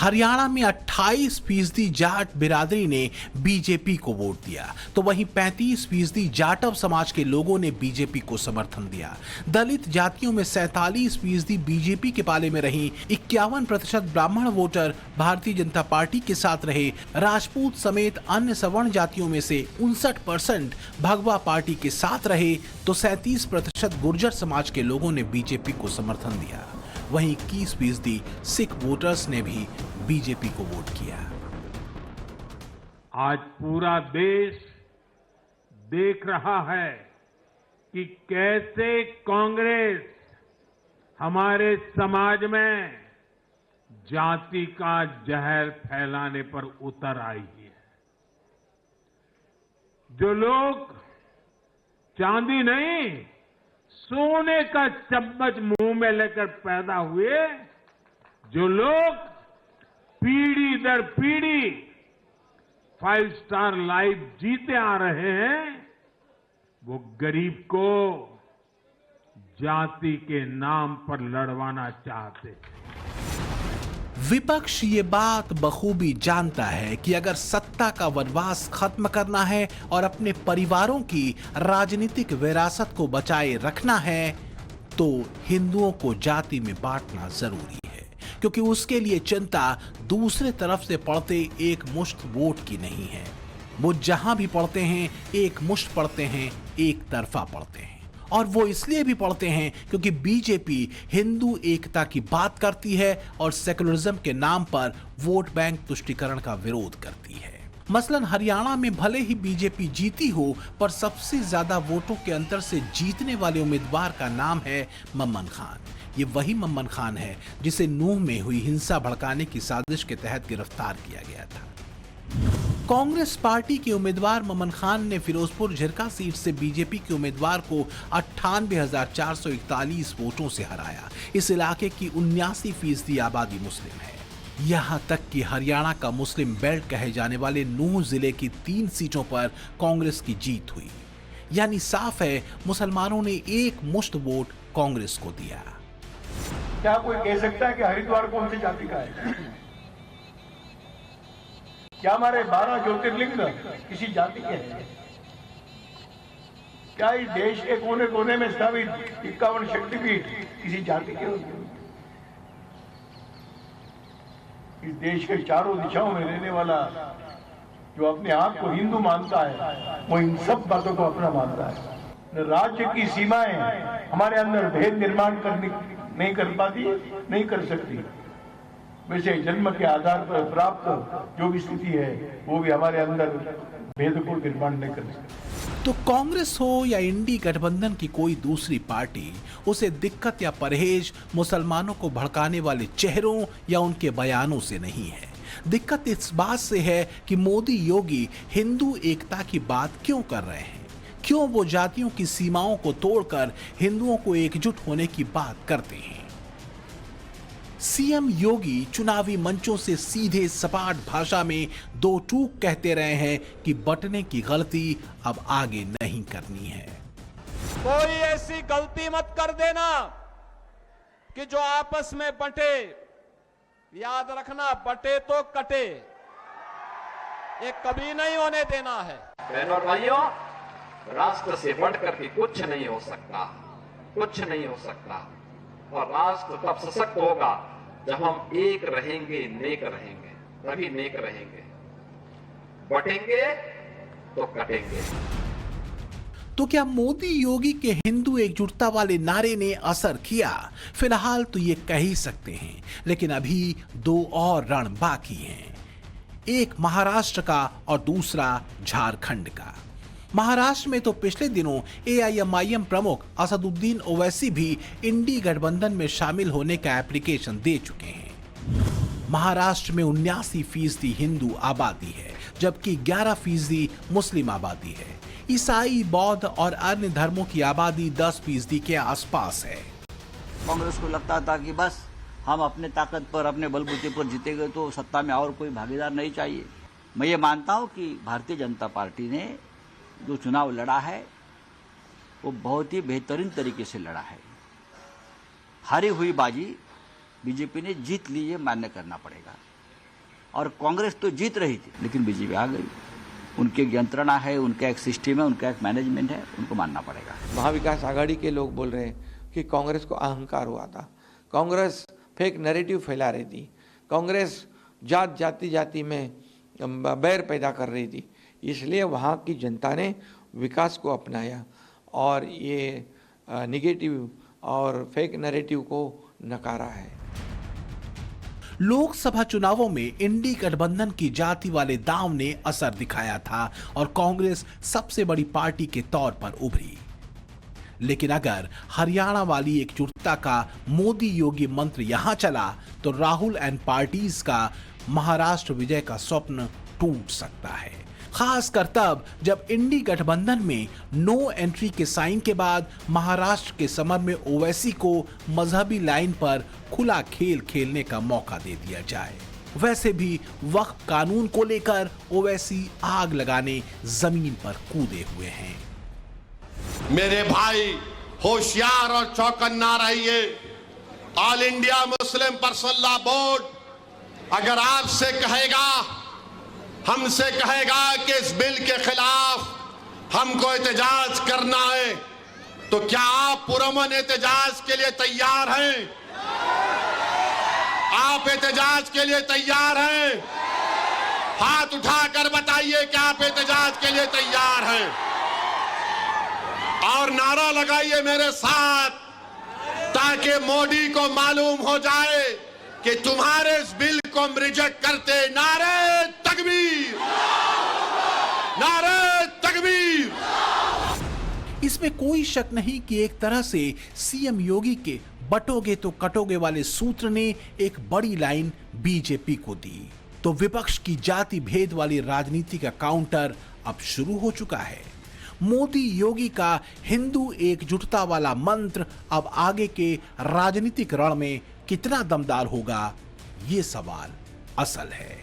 हरियाणा में 28% जाट बिरादरी ने बीजेपी को वोट दिया, तो वहीं 35% जाटव समाज के लोगों ने बीजेपी को समर्थन दिया। दलित जातियों में 47% बीजेपी के पाले में रही, 51% ब्राह्मण वोटर भारतीय जनता पार्टी के साथ रहे। राजपूत समेत अन्य सवर्ण जातियों में से 59% भगवा पार्टी के साथ रहे, तो 37% गुर्जर समाज के लोगों ने बीजेपी को समर्थन दिया। वहीं 21% सिख वोटर्स ने भी बीजेपी को वोट किया। आज पूरा देश देख रहा है कि कैसे कांग्रेस हमारे समाज में जाति का जहर फैलाने पर उतर आई है। जो लोग चांदी नहीं, सोने का चम्मच मुंह में लेकर पैदा हुए, जो लोग पीढ़ी दर पीढ़ी 5 स्टार लाइफ जीते आ रहे हैं, वो गरीब को जाति के नाम पर लड़वाना चाहते हैं। विपक्ष ये बात बखूबी जानता है कि अगर सत्ता का वनवास खत्म करना है और अपने परिवारों की राजनीतिक विरासत को बचाए रखना है, तो हिंदुओं को जाति में बांटना जरूरी है, क्योंकि उसके लिए चिंता दूसरे तरफ से पड़ते एक मुश्त वोट की नहीं है। वो जहां भी पड़ते हैं, एक मुश्त पड़ते हैं, एक तरफा पड़ते हैं। और वो इसलिए भी पढ़ते हैं क्योंकि बीजेपी हिंदू एकता की बात करती है और सेकुलरिज्म के नाम पर वोट बैंक तुष्टीकरण का विरोध करती है। मसलन हरियाणा में भले ही बीजेपी जीती हो, पर सबसे ज्यादा वोटों के अंतर से जीतने वाले उम्मीदवार का नाम है मम्मन खान। ये वही मम्मन खान है जिसे नूंह में हुई हिंसा भड़काने की साजिश के तहत गिरफ्तार किया गया था। कांग्रेस पार्टी के उम्मीदवार मम्मन खान ने फिरोजपुर झिरका सीट से बीजेपी के उम्मीदवार को 98,441 वोटों से हराया। इस इलाके की 79% आबादी मुस्लिम है। यहां तक कि हरियाणा का मुस्लिम बेल्ट कहे जाने वाले नूंह जिले की 3 सीटों पर कांग्रेस की जीत हुई। यानी साफ है, मुसलमानों ने एक मुश्त वोट कांग्रेस को दिया। क्या कोई कह सकता है कि हरिद्वार कौन सी जाति का है? क्या हमारे 12 ज्योतिर्लिंग किसी जाति के हैं? क्या इस देश के कोने कोने में स्थापित 51 शक्तिपीठ किसी जाति के होंगे? इस देश के चारों दिशाओं में रहने वाला जो अपने आप को हिंदू मानता है, वो इन सब बातों को अपना मानता है। राज्य की सीमाएं हमारे अंदर भेद निर्माण नहीं कर पाती, नहीं कर सकती। वैसे जन्म के आधार पर प्राप्त जो भी स्थिति है, वो भी हमारे अंदर भेद को निर्माण नहीं कर सकती। तो कांग्रेस हो या इंडी गठबंधन की कोई दूसरी पार्टी, उसे दिक्कत या परहेज मुसलमानों को भड़काने वाले चेहरों या उनके बयानों से नहीं है। दिक्कत इस बात से है कि मोदी योगी हिंदू एकता की बात क्यों कर रहे हैं, क्यों वो जातियों की सीमाओं को तोड़कर हिंदुओं को एकजुट होने की बात करते हैं। सीएम योगी चुनावी मंचों से सीधे सपाट भाषा में 2 टूक कहते रहे हैं कि बंटने की गलती अब आगे नहीं करनी है। कोई ऐसी गलती मत कर देना कि जो आपस में बंटे। याद रखना, बंटे तो कटे, ये कभी नहीं होने देना है। बहनों और भाइयों, राष्ट्र से बढ़कर के कुछ नहीं हो सकता, कुछ नहीं हो सकता। और राष्ट्र तब सशक्त होगा जब हम एक रहेंगे, नेक रहेंगे, तभी नेक रहेंगे। बटेंगे तो कटेंगे। तो क्या मोदी योगी के हिंदू एकजुटता वाले नारे ने असर किया? फिलहाल तो ये कह ही सकते हैं, लेकिन अभी 2 और रण बाकी हैं। एक महाराष्ट्र का और दूसरा झारखंड का। महाराष्ट्र में तो पिछले दिनों एआईएमआईएम प्रमुख असदुद्दीन ओवैसी भी इंडी गठबंधन में शामिल होने का एप्लीकेशन दे चुके हैं। महाराष्ट्र में 79% हिंदू आबादी है, जबकि 11% मुस्लिम आबादी है। ईसाई, बौद्ध और अन्य धर्मों की आबादी 10% के आसपास है। कांग्रेस को लगता था कि बस हम अपने ताकत पर, अपने बलबूते पर जीतेंगे तो सत्ता में और कोई भागीदार नहीं चाहिए। मैं ये मानता हूं कि भारतीय जनता पार्टी ने जो चुनाव लड़ा है वो बहुत ही बेहतरीन तरीके से लड़ा है। हारी हुई बाजी बीजेपी ने जीत ली, ये मान्य करना पड़ेगा। और कांग्रेस तो जीत रही थी, लेकिन बीजेपी आ गई। उनकी एक यंत्रणा है, उनका एक सिस्टम है, उनका एक मैनेजमेंट है, उनको मानना पड़ेगा। महाविकास आघाड़ी के लोग बोल रहे हैं कि कांग्रेस को अहंकार हुआ था, कांग्रेस फेक नैरेटिव फैला रही थी, कांग्रेस जाति में बैर पैदा कर रही थी। इसलिए वहाँ की जनता ने विकास को अपनाया और ये निगेटिव और फेक नैरेटिव को नकारा है। लोकसभा चुनावों में इंडी गठबंधन की जाति वाले दांव ने असर दिखाया था और कांग्रेस सबसे बड़ी पार्टी के तौर पर उभरी। लेकिन अगर हरियाणा वाली एकजुटता का मोदी योगी मंत्र यहां चला तो राहुल एंड पार्टीज का महाराष्ट्र विजय का स्वप्न टूट सकता है, खासकर तब जब इंडी गठबंधन में नो एंट्री के साइन के बाद महाराष्ट्र के समर में ओवैसी को मजहबी लाइन पर खुला खेल खेलने का मौका दे दिया जाए। वैसे भी वक्फ कानून को लेकर ओवैसी आग लगाने जमीन पर कूदे हुए हैं। मेरे भाई होशियार और चौकन्ना रहिए। All India Muslim personal law board अगर आपसे कहेगा, हमसे कहेगा कि इस बिल के खिलाफ हमको एहतजाज करना है, तो क्या आप पुरअमन एहतजाज के लिए तैयार हैं? आप एहतजाज के लिए तैयार हैं? हाथ उठाकर बताइए कि आप एहतजाज के लिए तैयार हैं। और नारा लगाइए मेरे साथ, ताकि मोदी को मालूम हो जाए कि तुम्हारे इस बिल को हम रिजेक्ट करते। नारे तकबीर, नारे तकबीर। इसमें कोई शक नहीं कि एक तरह से सीएम योगी के बटोगे तो कटोगे वाले सूत्र ने एक बड़ी लाइन बीजेपी को दी, तो विपक्ष की जाति भेद वाली राजनीति का काउंटर अब शुरू हो चुका है। मोदी योगी का हिंदू एकजुटता वाला मंत्र अब आगे के राजनीतिक रण में कितना दमदार होगा, ये सवाल असल है।